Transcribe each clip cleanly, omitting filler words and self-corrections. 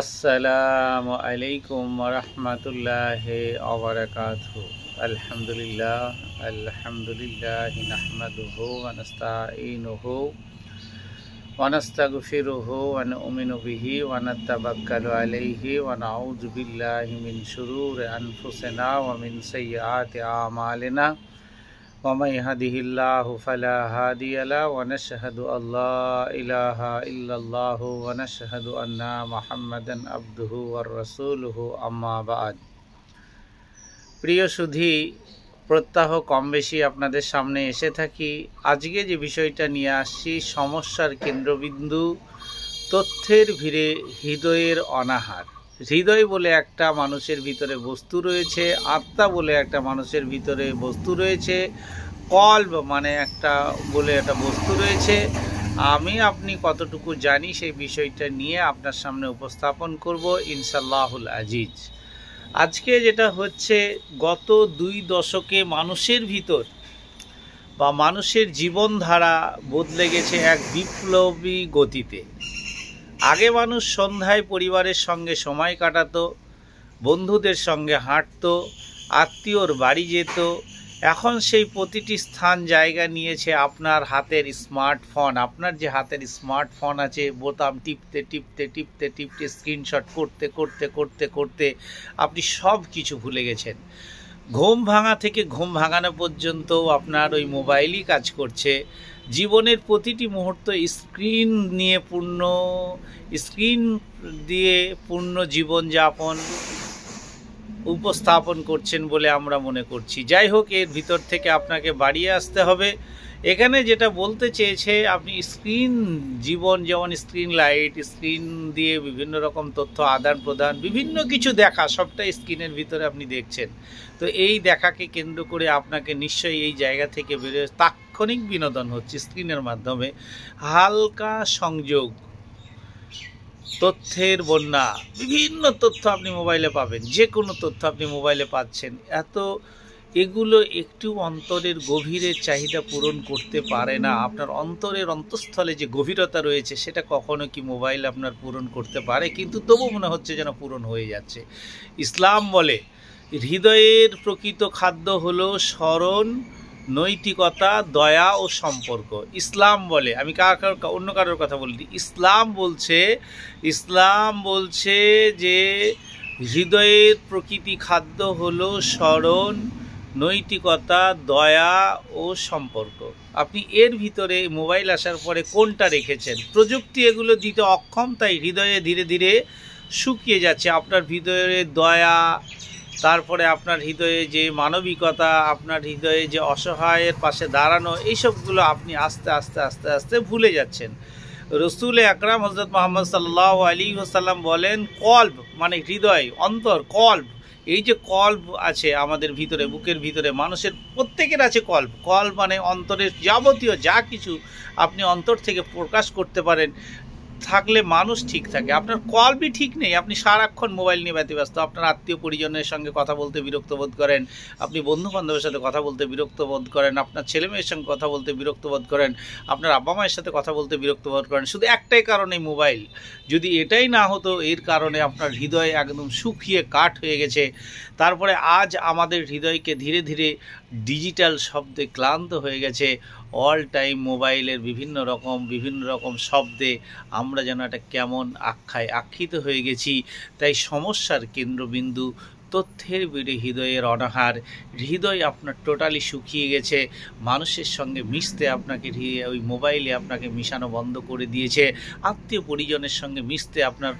আসসালামু আলাইকুম ওয়া রাহমাতুল্লাহি ওয়া বারাকাতুহু। আলহামদুলিল্লাহ নাহমাদুহু ওয়া নাস্তাঈনুহু ওয়া নাস্তাগফিরুহু ওয়া নু'মিনু বিহি ওয়া নাতাওয়াক্কালু আলাইহি ওয়া নাউযু বিল্লাহি মিন শুরুরি আনফুসিনা ওয়া মিন সাইয়্যাতি আমালিনা ومن يهده الله فلا هادي له ونشهد أن لا إله إلا الله ونشهد أن محمدا عبده ورسوله أما بعد। প্রিয় সুধী, প্রত্যাহ কম বেশি আপনাদের সামনে এসে থাকি। আজকে যে বিষয়টা নিয়ে আসছি, সমস্যার কেন্দ্রবিন্দু তথ্যের ভিড়ে হৃদয়ের অনাহার। হৃদয় বলে একটা মানুষের ভিতরে বস্তু রয়েছে, আত্মা বলে একটা মানুষের ভিতরে বস্তু রয়েছে, কল্ব মানে একটা বস্তু রয়েছে। আমি আপনি কতটুকু জানি সেই বিষয়টা নিয়ে আপনার সামনে উপস্থাপন করব ইনশাআল্লাহুল আজিজ। আজকে যেটা হচ্ছে, গত 2 দশকে মানুষের ভিতর বা মানুষের জীবনধারা বদলে গেছে এক বিপ্লবী গতিতে। আগে মানুষ সন্ধ্যায় পরিবারের সঙ্গে সময় কাটাতো, বন্ধুদের সঙ্গে হাঁটতো, আত্মীয়র বাড়ি যেত। এখন সেই প্রতিটি স্থান জায়গা নিয়েছে আপনার হাতের স্মার্টফোন। আপনার যে হাতের স্মার্টফোন আছে, বোতাম টিপতে টিপতে টিপতে টিপতে স্ক্রিনশট করতে করতে করতে করতে আপনি সব কিছু ভুলে গেছেন। ঘুম ভাঙা থেকে ঘুম ভাঙানো পর্যন্ত আপনার ওই মোবাইলই কাজ করছে। জীবনের প্রতিটি মুহূর্ত স্ক্রিন দিয়ে পূর্ণ জীবনযাপন উপস্থাপন করছেন বলে আমরা মনে করছি। যাই হোক, এর ভিতর থেকে আপনাকে বাড়িয়ে আসতে হবে। এখানে যেটা বলতে চেয়েছে, আপনি জীবন যেমন স্ক্রিন লাইট, স্ক্রিন দিয়ে বিভিন্ন রকম তথ্য আদান প্রদান, বিভিন্ন কিছু দেখা, সবটাই স্ক্রিনের ভিতরে আপনি দেখছেন। তো এই দেখাকে কেন্দ্র করে আপনাকে নিশ্চয়ই এই জায়গা থেকে বেরোয় তাৎক্ষণিক বিনোদন হচ্ছে স্ক্রিনের মাধ্যমে। হালকা সংযোগ, তথ্যের বন্যা, বিভিন্ন তথ্য আপনি মোবাইলে পাবেন, যে কোনো তথ্য আপনি মোবাইলে পাচ্ছেন। এগুলো একটু অন্তরের গভীরের চাহিদা পূরণ করতে পারে না। আপনার অন্তরের অন্তঃস্থলে যে গভীরতা রয়েছে, সেটা কখনো কি মোবাইল আপনার পূরণ করতে পারে? কিন্তু তবু মনে হচ্ছে যেন পূরণ হয়ে যাচ্ছে। ইসলাম বলে হৃদয়ের প্রকৃত খাদ্য হলো স্মরণ, নৈতিকতা, দয়া ও সম্পর্ক। ইসলাম বলে, আমি অন্য কারোর কথা বলিনি, ইসলাম বলছে যে হৃদয়ের প্রকৃতি খাদ্য হলো স্মরণ, নৈতিকতা, দয়া ও সম্পর্ক। আপনি এর ভিতরে মোবাইল আসার পরে কোনটা রেখেছেন? প্রযুক্তি এগুলো দিতে অক্ষম, তাই হৃদয়ে ধীরে ধীরে শুকিয়ে যাচ্ছে। আপনার হৃদয়ে দয়া, তারপরে আপনার হৃদয়ে যে মানবিকতা, আপনার হৃদয়ে যে অসহায়ের পাশে দাঁড়ানো, এইসবগুলো আপনি আস্তে আস্তে আস্তে আস্তে ভুলে যাচ্ছেন। রসুল আকরাম হযরত মুহাম্মদ সাল্লাল্লাহু আলাইহি ওয়াসাল্লাম বলেন, কল্ব মানে হৃদয়, অন্তর, কল্ব। এই যে কল্ব আছে আমাদের ভিতরে, বুকের ভিতরে, মানুষের প্রত্যেকের আছে কল্ব। কল্ব মানে অন্তরের যাবতীয় যা কিছু আপনি অন্তর থেকে প্রকাশ করতে পারেন, থাকলে মানুষ ঠিক থাকে। আপনার কলবই ঠিক নেই, আপনি সারাক্ষণ মোবাইল নিয়ে ব্যতিব্যস্ত। আপনার আত্মীয় পরিজনের সঙ্গে কথা বলতে বিরক্ত বোধ করেন, আপনি বন্ধু বান্ধবের সাথে কথা বলতে বিরক্ত বোধ করেন, আপনার ছেলে মেয়ের সঙ্গে কথা বলতে বিরক্ত বোধ করেন, আপনার আব্বা মায়ের সাথে কথা বলতে বিরক্ত বোধ করেন, শুধু একটাই কারণে মোবাইল। যদি এটাই না হতো, এর কারণে আপনার হৃদয় একদম শুকিয়ে কাঠ হয়ে গেছে। তারপরে আজ আমাদের হৃদয়কে ধীরে ধীরে ডিজিটাল শব্দে ক্লান্ত হয়ে গেছে। অল টাইম মোবাইলের বিভিন্ন রকম শব্দে আমরা যেন একটা কেমন আখ্যিত হয়ে গেছি। তাই সমস্যার কেন্দ্রবিন্দু তথ্যের ভিড়ে হৃদয়ের অনাহার। হৃদয় আপনার টোটালি শুকিয়ে গেছে। মানুষের সঙ্গে মিশতে আপনাকে ওই মোবাইলে আপনাকে মিশানো বন্ধ করে দিয়েছে। আত্মীয় পরিজনের সঙ্গে মিশতে আপনার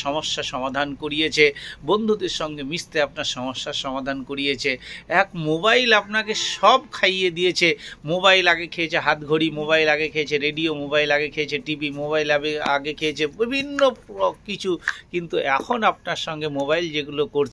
সমস্যা সমাধান করিয়েছে, বন্ধুদের সঙ্গে মিশতে আপনার সমস্যার সমাধান করিয়েছে। এক মোবাইল আপনাকে সব খাইয়ে দিয়েছে। মোবাইল আগে খেয়েছে হাত ঘড়ি, মোবাইল আগে খেয়েছে রেডিও, মোবাইল আগে খেয়েছে টিভি, মোবাইল আগে খেয়েছে বিভিন্ন কিছু। কিন্তু এখন আপনার সঙ্গে মোবাইল যেগুলো করছে,